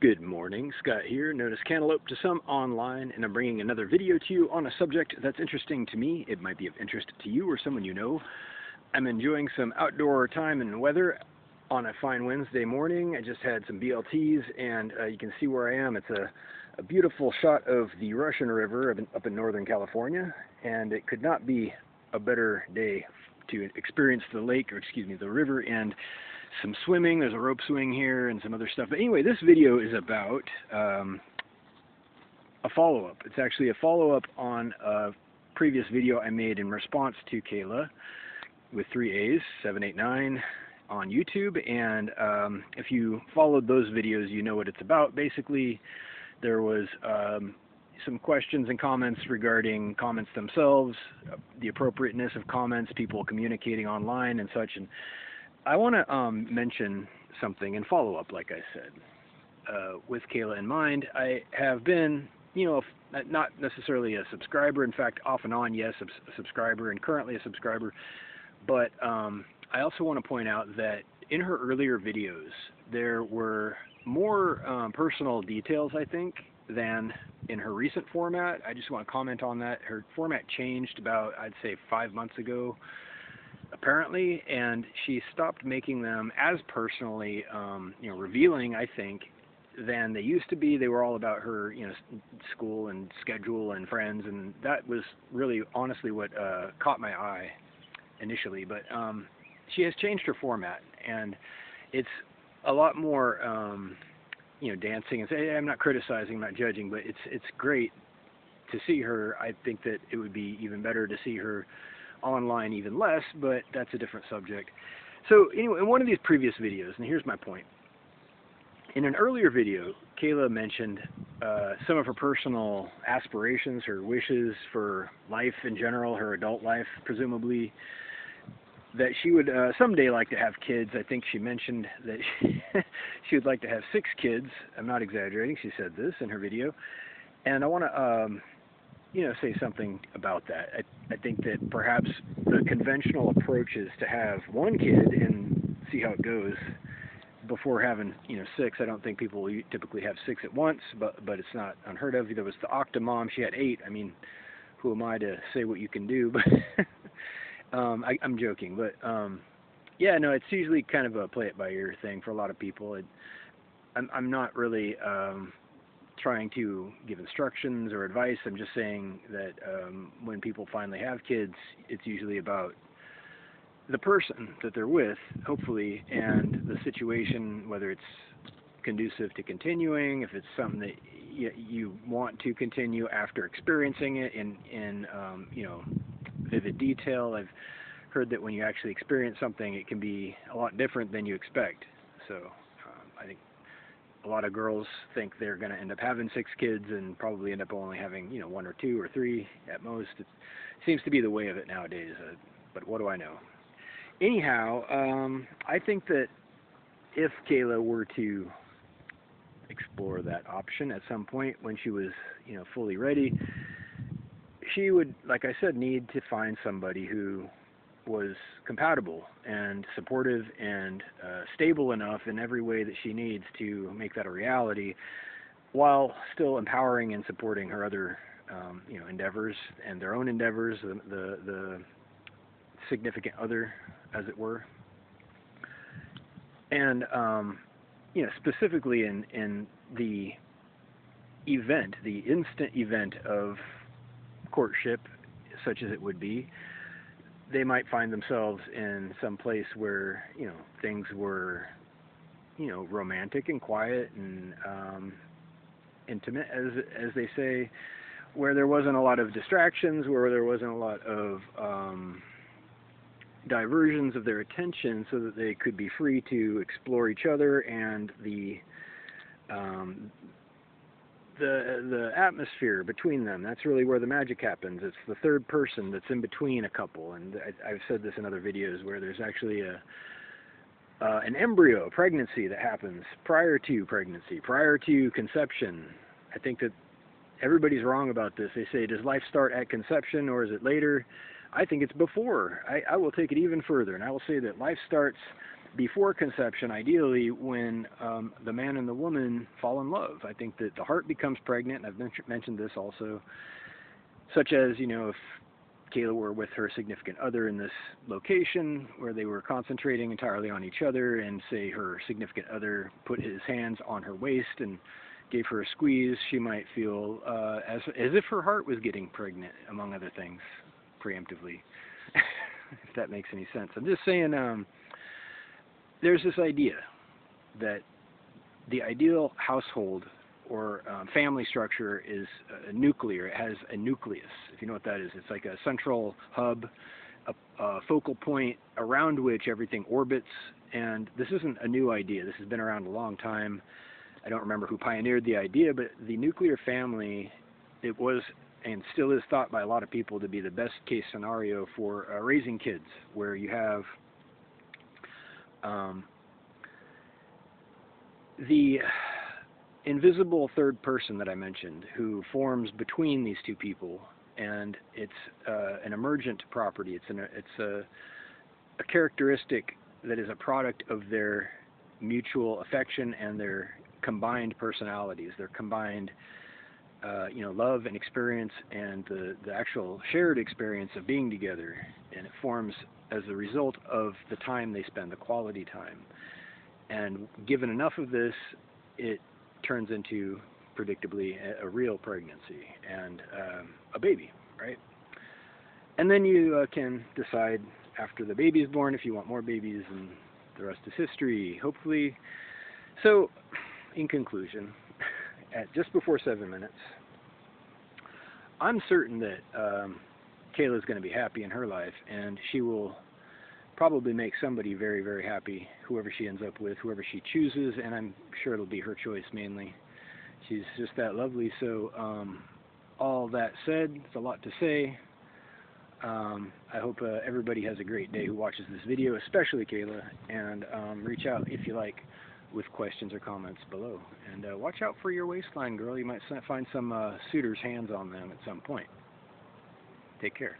Good morning, Scott here, known as Cantaloupe to some online, and I'm bringing another video to you on a subject that's interesting to me. It might be of interest to you or someone you know. I'm enjoying some outdoor time and weather on a fine Wednesday morning. I just had some BLTs, and you can see where I am. It's a beautiful shot of the Russian River up in Northern California, and it could not be a better day to experience the lake, or excuse me, the river, and some swimming. There's a rope swing here and some other stuff. But anyway, this video is about a follow-up. It's actually a follow-up on a previous video I made in response to Kayla with 3 A's, 789 on YouTube. And if you followed those videos, you know what it's about. Basically, there was some questions and comments regarding comments themselves, the appropriateness of comments, people communicating online and such. And I want to mention something and follow up, like I said, with Kayla in mind. I have been, not necessarily a subscriber. In fact, off and on, yes, a subscriber, and currently a subscriber. But I also want to point out that in her earlier videos, there were more personal details, I think, than in her recent format. I just want to comment on that. Her format changed about, I'd say, 5 months ago, apparently, and she stopped making them as personally, revealing, I think, than they used to be. They were all about her, school and schedule and friends, and that was really, honestly, what caught my eye initially. But she has changed her format, and it's a lot more, dancing. And say, I'm not criticizing, I'm not judging, but it's great to see her. I think that it would be even better to see her online even less, but that's a different subject. So anyway, in one of these previous videos, and here's my point. In an earlier video, Kayla mentioned some of her personal aspirations, her wishes for life in general, her adult life, presumably, that she would someday like to have kids. I think she mentioned that she would like to have 6 kids. I'm not exaggerating. She said this in her video. And I want to say something about that. I think that perhaps the conventional approach is to have 1 kid and see how it goes before having, 6. I don't think people typically have 6 at once, but it's not unheard of. There was the Octomom. She had 8. I mean, who am I to say what you can do? But I'm joking. But yeah, no, it's usually kind of a play it by ear thing for a lot of people. I'm not really trying to give instructions or advice. I'm just saying that when people finally have kids, it's usually about the person that they're with, hopefully, and the situation, whether it's conducive to continuing, if it's something that you want to continue after experiencing it in vivid detail. I've heard that when you actually experience something, it can be a lot different than you expect. So I think a lot of girls think they're going to end up having 6 kids and probably end up only having, 1 or 2 or 3 at most. It seems to be the way of it nowadays, but what do I know? Anyhow, I think that if Kayla were to explore that option at some point when she was, fully ready, she would, like I said, need to find somebody who was compatible and supportive and stable enough in every way that she needs to make that a reality, while still empowering and supporting her other endeavors and their own endeavors, the significant other, as it were. And specifically in the event, the instant event of courtship, such as it would be, they might find themselves in some place where things were romantic and quiet and intimate, as they say, where there wasn't a lot of distractions, where there wasn't a lot of diversions of their attention, so that they could be free to explore each other and the atmosphere between them. That's really where the magic happens. It's the third person that's in between a couple. And I've said this in other videos, where there's actually an embryo, a pregnancy that happens prior to pregnancy, prior to conception. I think that everybody's wrong about this. They say, does life start at conception or is it later? I think it's before. I will take it even further, and I will say that life starts before conception, ideally, when the man and the woman fall in love. I think that the heart becomes pregnant, and I've mentioned this also, such as, you know, if Kayla were with her significant other in this location where they were concentrating entirely on each other, and say her significant other put his hands on her waist and gave her a squeeze, she might feel as if her heart was getting pregnant, among other things, preemptively, if that makes any sense. I'm just saying, there's this idea that the ideal household or family structure is nuclear. It has a nucleus, if you know what that is. It's like a central hub, a focal point around which everything orbits. And this isn't a new idea. This has been around a long time. I don't remember who pioneered the idea, but the nuclear family, it was and still is thought by a lot of people to be the best case scenario for raising kids, where you have the invisible third person that I mentioned, who forms between these two people, and it's an emergent property. It's a characteristic that is a product of their mutual affection and their combined personalities, their combined love and experience, and the actual shared experience of being together. And it forms as a result of the time they spend, the quality time. And given enough of this, it turns into, predictably, a real pregnancy and a baby, right? And then you can decide after the baby is born if you want more babies, and the rest is history, hopefully. So, in conclusion, at just before 7 minutes, I'm certain that Kayla's going to be happy in her life, and she will probably make somebody very, very happy, whoever she ends up with, whoever she chooses, and I'm sure it'll be her choice mainly. She's just that lovely. So all that said, it's a lot to say. I hope everybody has a great day who watches this video, especially Kayla, and reach out if you like with questions or comments below. And watch out for your waistline, girl. You might find some suitors' hands on them at some point. Take care.